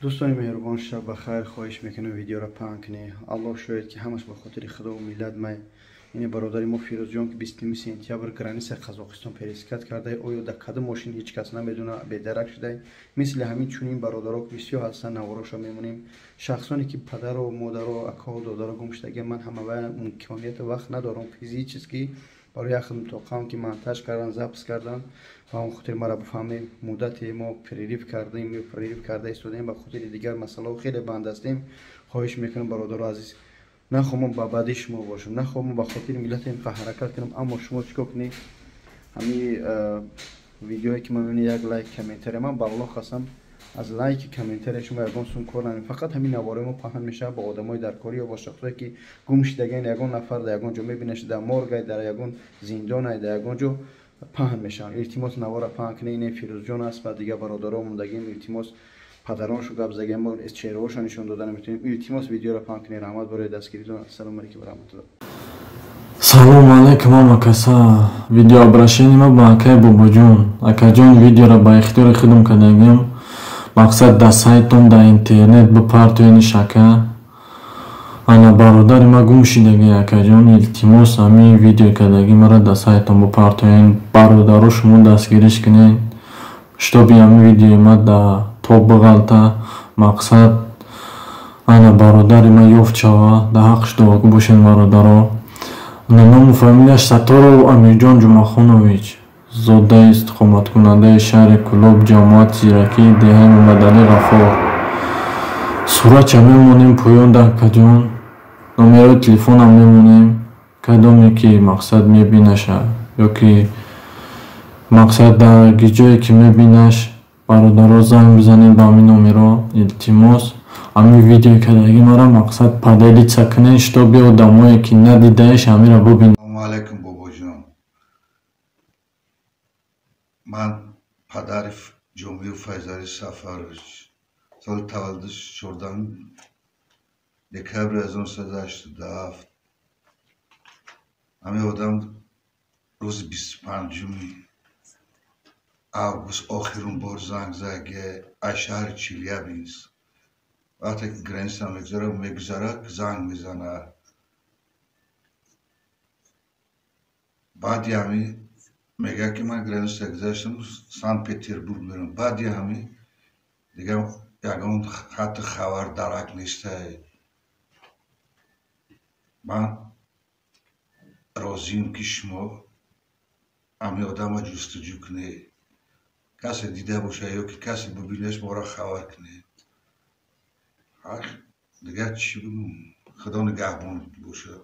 دوستان مهربان شب بخیر. خواهش میکنم ویدیو را پهن کنید. الله شاید که همش به خاطر خدا و ملت ما این برادری ما فیروز جان که 20 سپتامبر گرانیس قزاقستان پریسکت کرده اویا در کدام ماشین هیچ کس نمیدونه بی‌درک شده. مثل همین چنین برادرها که بسیار هستن نواراشو میمونیم شخصانی که پدر و مادر و اکا و دادر گم شده. من همه امکانیت وقت ندارم فیزی چیزی که برای اخم توقعم که منتج کردن ضبط کردن و اون خاطر مرا بفهمیم مدت ما پریریف کردیم یا پریریف کرده ایستادیم به خاطر دیگر مسئله خیلی بند هستیم. خواهش میکنم برادر عزیز نخواهم با بعدی شما باشم، نخواهم با خاطر ملت این حرکت کنم، اما شما چیکار کنید همین ویدیویی که من میبینید یک لایک کامنتر من با الله قسم از لایک کامنتر شما یگان سون کار نمی فقط همین نواره ما پهن میشه با آدمای در کاری یا با شخصایی که گم شدگان یگان نفر در یگان جا میبینش در مورگ در یگان زندان در یگان جا پهن میشن. التماس نواره پهن کنه. این فیروز جان است و دیگه برادرها موندگیم التماس پدرانشو گپ زدیم ما از چهره‌هاشون نشون دادن میتونیم التماس ویدیو را پهن کنید. رحمت برای دستگیریتون. السلام علیکم و رحمت الله. салом алайкум амакаса видеообращение ма ба акай бобоҷон. Акаҷон видеоро ба ихтиёри худам кардагим. Мақсад дар сайтум дар интернет бипартоени шака ана бародари ма гум шидаги. Акаҷон илтимос ҳамин видео кардаги мара дар сайтум бипартоен. Бародаро шумо дастгириш кунед. штоби ҳамин видеои ма дар тоб биғалта. Мақсад ана бародари ма ёфт шава. дар ҳаққаш дуогӯ бошед бародаро. ному фамилияш Сатторов Амирҷон Ҷумахонович, зодаи истиқоматкунандаи шаҳри Кӯлоб, ҷамоат Зиракӣ, деҳаи Муҳаммадалӣ Ғафор. Суратча мемонем поён дар акаҷон. номерои телефонам мемонем. кадоме ки мақсад мебинаша ёки мақсад дар гиҷое ки мебинаш бародаро занг бизанед ба ҳамин номеро. илтимос ҳамин видеои кардаги мара мақсад падалица кунед штоби одамое ки надидаеш ҳамира бубинед. Assalomu alaykum bobojon. Man padari Ҷомилу Файзали Сафарович. Соли таваллудиш 14 декабр 1987. Ҳамин одам рӯзи 25 август охирун бор занг зад аз шаҳри Челябинск. вақте ки граниса мегузарад занг мезанад. баъди ҳамин мегӯяд ки ман граниса гузаштам Санкт Петербург мерам. баъди ҳамин дига ягон хатти хабар дарак нестай. ман розиам ки шумо ҳамин одамро ҷустуҷӯ кунед. касе дида бошад ё ки касе бубинаш моро хабар кунед. дига чӣ бигӯм. худо нигаҳбон бошад.